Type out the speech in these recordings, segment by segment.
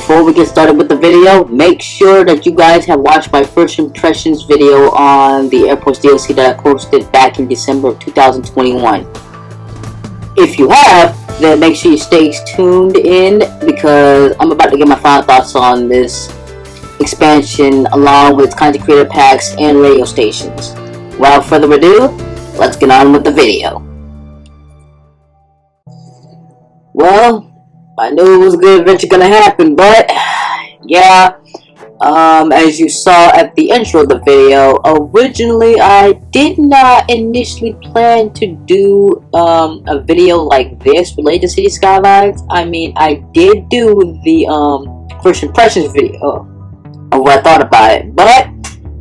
before we get started with the video, make sure that you guys have watched my first impressions video on the Airports DLC that I posted back in December of 2021. If you have, then make sure you stay tuned in because I'm about to get my final thoughts on this expansion along with content creator packs and radio stations. Without further ado, let's get on with the video. Well, I knew it was a good adventure gonna happen, but yeah, as you saw at the intro of the video, originally I did not initially plan to do a video like this related to City Skylines. I mean, I did do the first impressions video of what I thought about it, but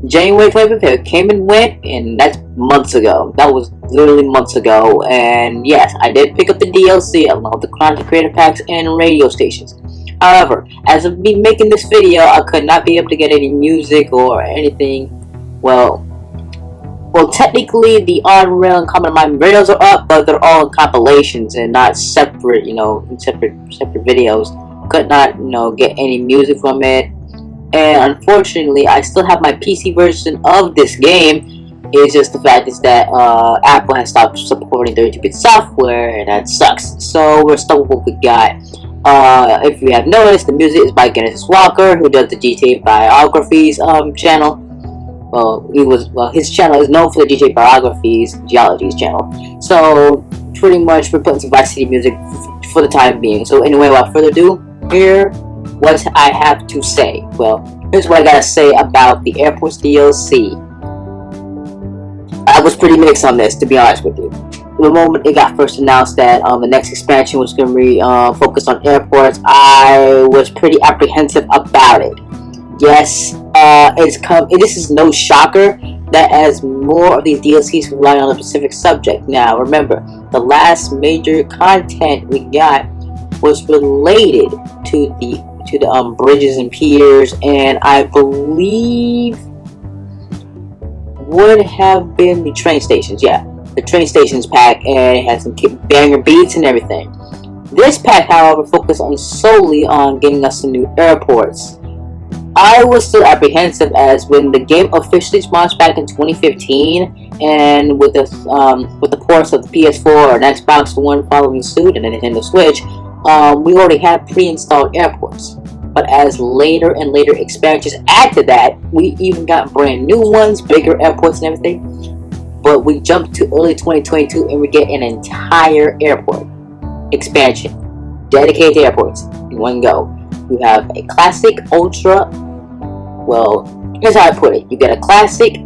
January 25th came and went, and that's months ago. That was literally months ago. And yes, I did pick up the DLC along with the content creator packs and radio stations. However, as of me making this video, I could not be able to get any music or anything. Well, technically the on-rail and Common Mind videos are up, but they're all in compilations and not separate, in separate videos. Could not, get any music from it. And unfortunately, I still have my PC version of this game. It's just the fact is that Apple has stopped supporting 32-bit software, and that sucks. So we're stuck with what we got. If you have noticed, the music is by Genesis Walker, who does the GTA Biographies channel. His channel is known for the GTA Biographies Geologies channel. So pretty much we're putting some Vice City music for the time being. So anyway, without further ado, here what I have to say. Well, here's what I gotta say about the Airports DLC. I was pretty mixed on this, to be honest with you. The moment it got first announced that the next expansion was going to be focused on airports, I was pretty apprehensive about it. Yes, this is no shocker that as more of these DLCs rely on a specific subject. Now, remember, the last major content we got was related to the bridges and piers, and I believe would have been the train stations. Yeah, the train stations pack, and it has some banger beats and everything. This pack, however, focused solely on getting us some new airports. I was still apprehensive as when the game officially launched back in 2015, and with the ports of the PS4 and Xbox One following suit and the Nintendo Switch, we already had pre-installed airports. But as later and later expansions add to that, we even got brand new ones, bigger airports and everything. But we jumped to early 2022 and we get an entire airport expansion, dedicated airports in one go. You have a classic, ultra, well, here's how I put it. You get a classic,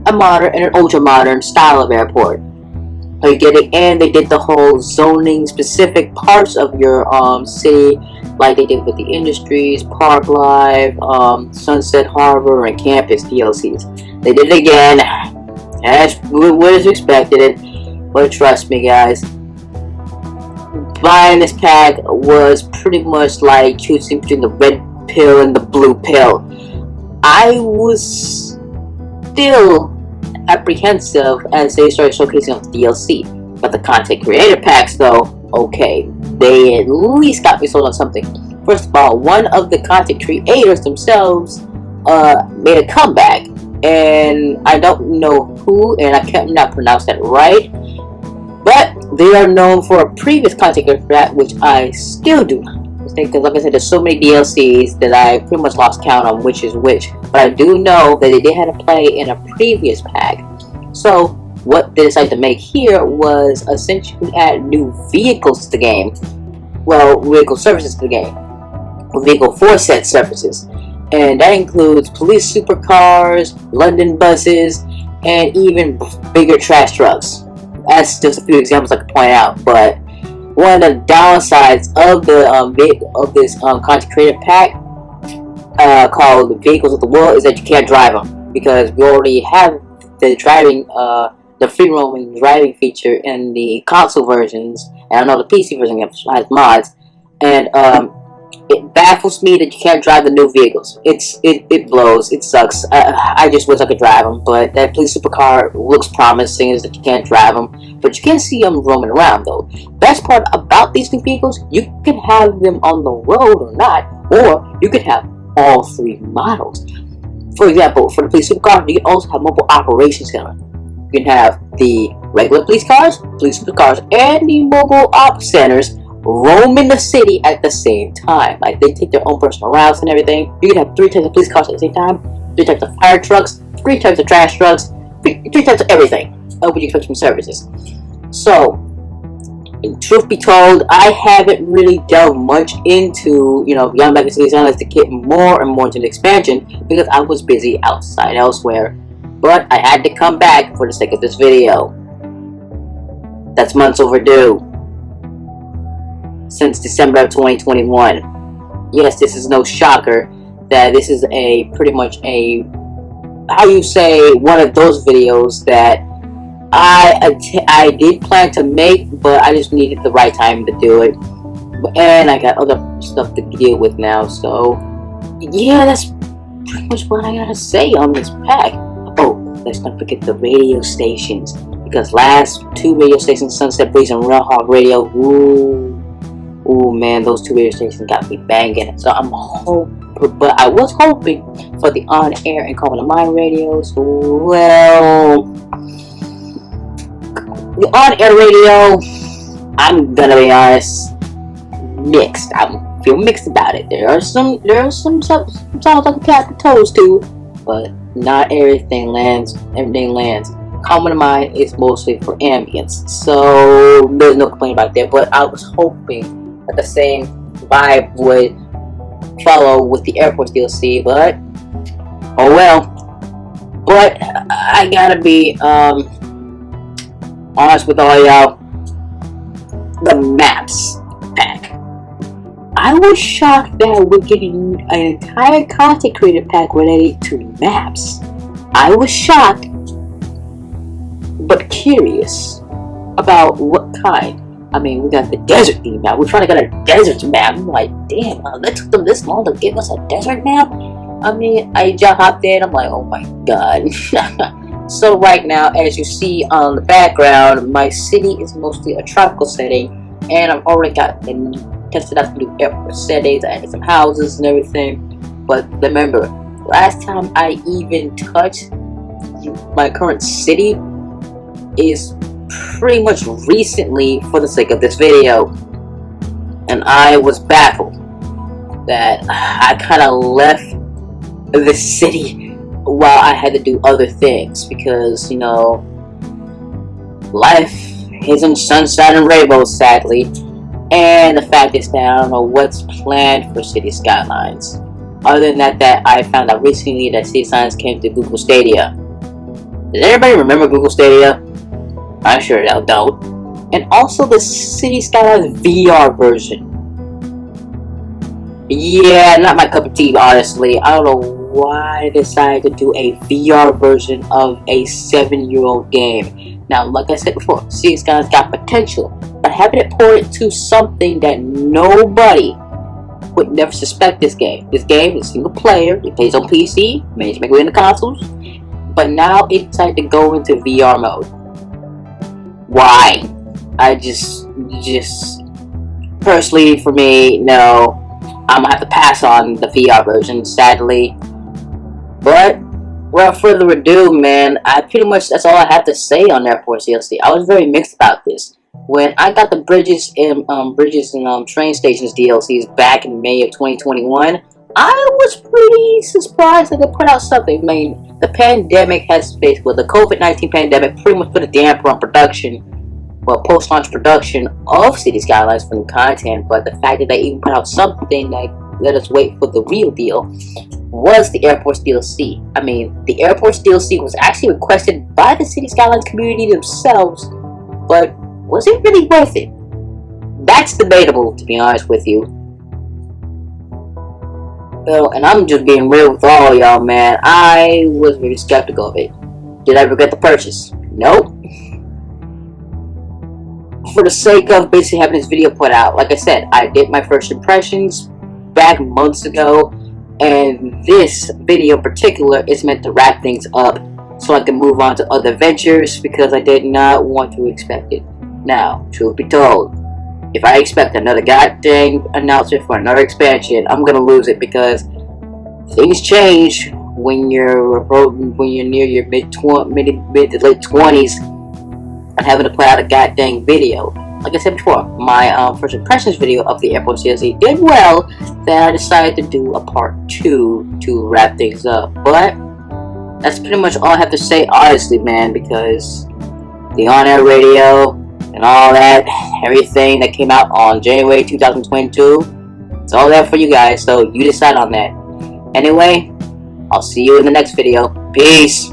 a modern, and an ultra modern style of airport. So you get it, and they did the whole zoning specific parts of your city, like they did with the Industries, Park Live, Sunset Harbor, and Campus DLCs. They did it again, as was expected. But trust me, guys, buying this pack was pretty much like choosing between the red pill and the blue pill. I was still apprehensive as they started showcasing on the DLC, but the content creator packs, though, okay, they at least got me sold on something. First of all, one of the content creators themselves made a comeback, and I don't know who, and I cannot pronounce that right, but they are known for a previous content creator pack, which I still do not. Because like I said, there's so many DLCs that I pretty much lost count on which is which. But I do know that they did have to play in a previous pack. So what they decided to make here was essentially add new vehicles to the game. Well, vehicle services to the game. Vehicle 4 set services. And that includes police supercars, London buses, and even bigger trash trucks. That's just a few examples I could point out, but one of the downsides of this content creator pack called the Vehicles of the World is that you can't drive them, because we already have the free roaming driving feature in the console versions, and I know the PC version has mods, and that baffles me that you can't drive the new vehicles. It blows. It sucks. I just wish I could drive them, but that police supercar looks promising, is that you can't drive them, but you can see them roaming around though. Best part about these new vehicles, you can have them on the road or not, or you could have all three models. For example, for the police supercar, you can also have mobile operations center. You can have the regular police cars, police supercars, and the mobile op centers roaming the city at the same time. Like, they take their own personal routes and everything. You can have 3 types of police cars at the same time, 3 types of fire trucks, 3 types of trash trucks, 3 types of everything. What you expect from services. So, truth be told, I haven't really delved much into, Beyond Back in City Skylines to get more and more into the expansion because I was busy outside elsewhere. But I had to come back for the sake of this video. That's months overdue. Since December of 2021. Yes, this is no shocker that this is pretty much one of those videos that I did plan to make, but I just needed the right time to do it. And I got other stuff to deal with now, so yeah, that's pretty much what I gotta say on this pack. Oh, let's not forget the radio stations, because last 2 radio stations, Sunset Breeze and Real Hog Radio, ooh man, those 2 radio stations got me banging. So I was hoping for the on-air and Common Mind radios. Well, the on-air radio, I'm gonna be honest, mixed. I feel mixed about it. There are some songs I can tap the toes to, but not everything lands. Common Mind is mostly for ambience, so there's no complaint about that. But I was hoping that the same vibe would follow with the Air Force DLC, but oh well. But I gotta be honest with all y'all. The maps pack, I was shocked that we're getting an entire content creator pack related to maps. I was shocked, but curious about what kind. I mean, we got the desert theme map. We're trying to get a desert map. I'm like, damn, it took them this long to give us a desert map? I mean, I just hopped in. I'm like, oh my god. So right now, as you see on the background, my city is mostly a tropical setting, and I've already tested out some new airport settings. I added some houses and everything. But remember, last time I even touched my current city is pretty much recently for the sake of this video, and I was baffled that I kind of left the city while I had to do other things, because life isn't sunshine and rainbows, sadly. And the fact is that I don't know what's planned for City Skylines, other than that I found out recently that City Skylines came to Google Stadia. Does everybody remember Google Stadia? I sure don't. And also the City Skylines VR version. Yeah, not my cup of tea, honestly. I don't know why I decided to do a VR version of a 7-year-old game. Now, like I said before, City Skylines got potential, but having it ported to something that nobody would never suspect this game. This game is single player, it plays on PC, managed to make it into consoles, but now it decided to go into VR mode. Why? I just personally, for me, no. I'm gonna have to pass on the VR version, sadly. But without further ado, man, that's all I have to say on Air Force DLC. I was very mixed about this. When I got the Bridges and Train Stations DLCs back in May of 2021, I was pretty surprised that they put out something. I mean, the pandemic has the COVID-19 pandemic pretty much put a damper on production, post-launch production of City Skylines for new content, but the fact that they even put out something that let us wait for the real deal was the Air Force DLC. I mean, the Air Force DLC was actually requested by the City Skylines community themselves, but was it really worth it? That's debatable, to be honest with you. Well, and I'm just being real with all y'all, man. I was very skeptical of it. Did I regret the purchase? Nope. For the sake of basically having this video put out, like I said, I did my first impressions back months ago, and this video in particular is meant to wrap things up so I can move on to other ventures, because I did not want to expect it. Now, truth be told, if I expect another goddamn announcement for another expansion, I'm gonna lose it, because things change when you're near your mid to late 20s and having to put out a goddamn video. Like I said before, my first impressions video of the Airport CLC did well, then I decided to do a part 2 to wrap things up. But that's pretty much all I have to say, honestly, man, because the on-air radio and all that, everything that came out on January 2022, it's all there for you guys, so you decide on that. Anyway, I'll see you in the next video. Peace!